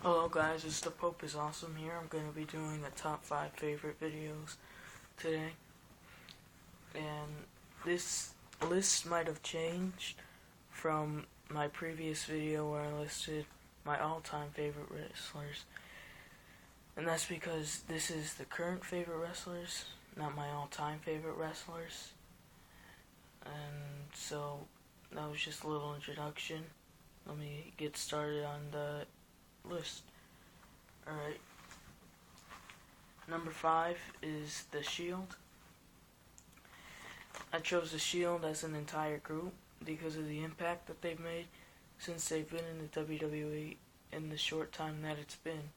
Hello guys, it's the Pope is Awesome here. I'm going to be doing a top 5 favorite videos today. And this list might have changed from my previous video where I listed my all-time favorite wrestlers. And that's because this is the current favorite wrestlers, not my all-time favorite wrestlers. And so that was just a little introduction. Let me get started on the list. Alright. Number 5 is The Shield. I chose The Shield as an entire group because of the impact that they've made since they've been in the WWE in the short time that it's been,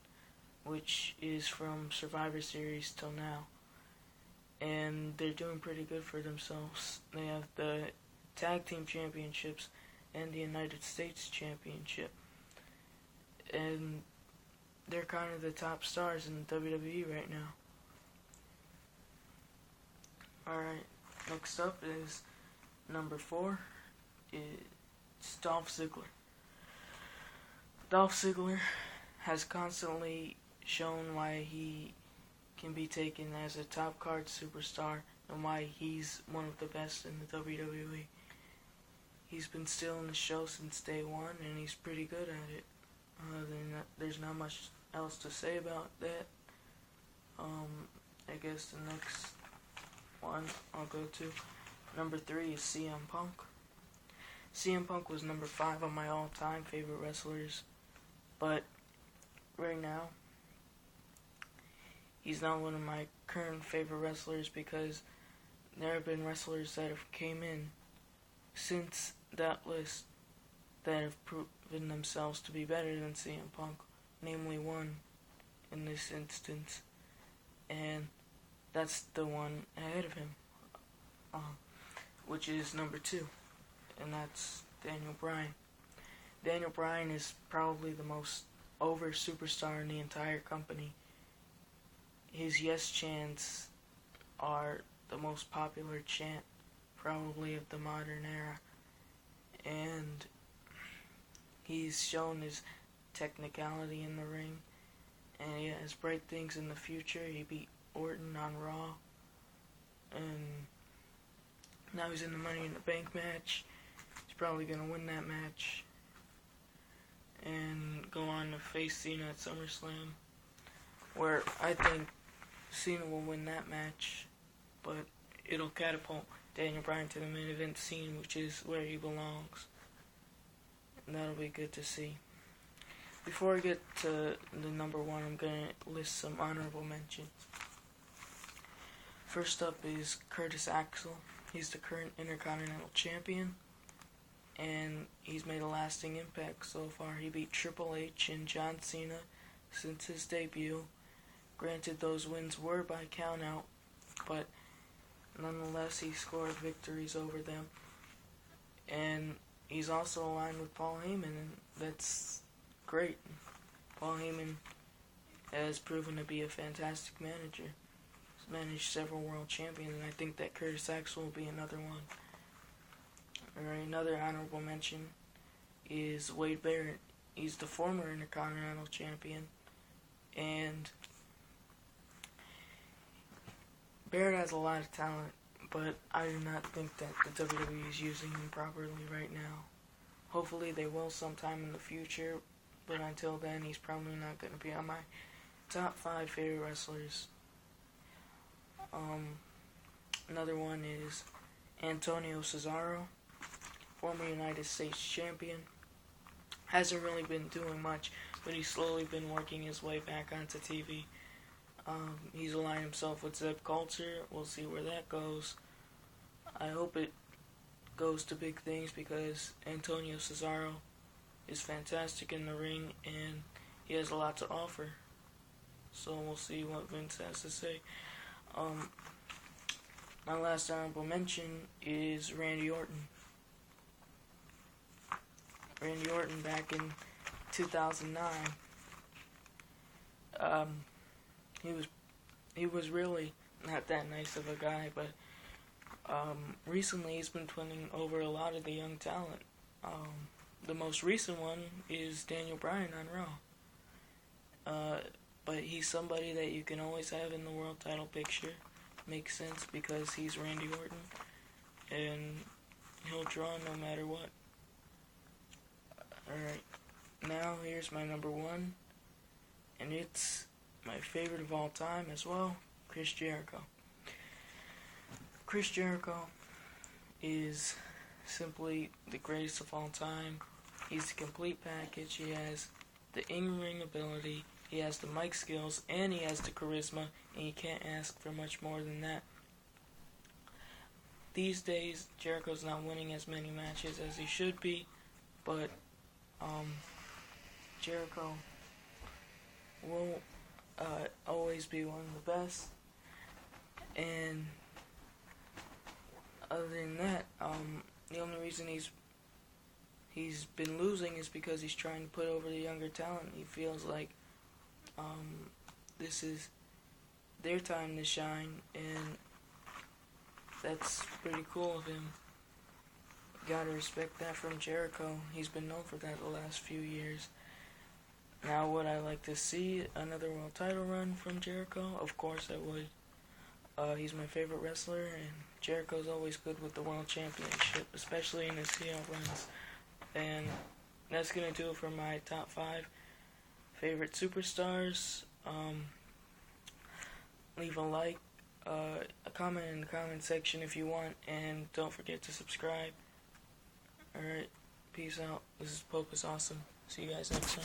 which is from Survivor Series till now. And they're doing pretty good for themselves. They have the Tag Team Championships and the United States Championship. And they're kind of the top stars in the WWE right now. Alright, next up is number 4. It's Dolph Ziggler. Dolph Ziggler has constantly shown why he can be taken as a top card superstar and why he's one of the best in the WWE. He's been stealing the show since day one, and he's pretty good at it. There's not much else to say about that. I guess the next one I'll go to. Number 3 is CM Punk. CM Punk was number 5 on my all-time favorite wrestlers, but right now he's not one of my current favorite wrestlers because there have been wrestlers that have came in since that list that have proven themselves to be better than CM Punk, namely one in this instance, and that's the one ahead of him, which is number 2, and that's Daniel Bryan. Daniel Bryan is probably the most over superstar in the entire company. His yes chants are the most popular chant probably of the modern era, and he's shown his technicality in the ring, and he has bright things in the future. He beat Orton on Raw, and now he's in the Money in the Bank match. He's probably going to win that match and go on to face Cena at SummerSlam, where I think Cena will win that match, but it'll catapult Daniel Bryan to the main event scene, which is where he belongs. And that'll be good to see. Before I get to the number 1, I'm going to list some honorable mentions. First up is Curtis Axel. He's the current Intercontinental Champion, and he's made a lasting impact so far. He beat Triple H and John Cena since his debut. Granted, those wins were by countout, but nonetheless, he scored victories over them. And he's also aligned with Paul Heyman, and that's great. Paul Heyman has proven to be a fantastic manager. He's managed several world champions, and I think that Curtis Axel will be another one. Alright, another honorable mention is Wade Barrett. He's the former Intercontinental Champion, and Barrett has a lot of talent, but I do not think that the WWE is using him properly right now. Hopefully they will sometime in the future, but until then he's probably not going to be on my top 5 favorite wrestlers. Another one is Antonio Cesaro, former United States Champion. Hasn't really been doing much, but he's slowly been working his way back onto TV. He's aligned himself with Zeb Coulter. We'll see where that goes. I hope it goes to big things because Antonio Cesaro is fantastic in the ring and he has a lot to offer. So we'll see what Vince has to say. My last honorable mention is Randy Orton. Randy Orton back in 2009. He was really not that nice of a guy, but recently he's been winning over a lot of the young talent. The most recent one is Daniel Bryan on Raw. but he's somebody that you can always have in the world title picture. Makes sense because he's Randy Orton, and he'll draw no matter what. Alright, now here's my number one, and it's my favorite of all time as well, Chris Jericho. Chris Jericho is simply the greatest of all time. He's the complete package. He has the in-ring ability, he has the mic skills, and he has the charisma, and you can't ask for much more than that. These days, Jericho's not winning as many matches as he should be, but Jericho will always be one of the best. And other than that, the only reason he's been losing is because he's trying to put over the younger talent. He feels like this is their time to shine, and that's pretty cool of him. Gotta respect that from Jericho. He's been known for that the last few years. Now, would I like to see another world title run from Jericho? Of course I would. He's my favorite wrestler, and Jericho's always good with the world championship, especially in his heel runs. And that's gonna do it for my top 5 favorite superstars. Leave a like, a comment in the comment section if you want, and don't forget to subscribe. Alright, peace out. This is Pope is Awesome. See you guys next time.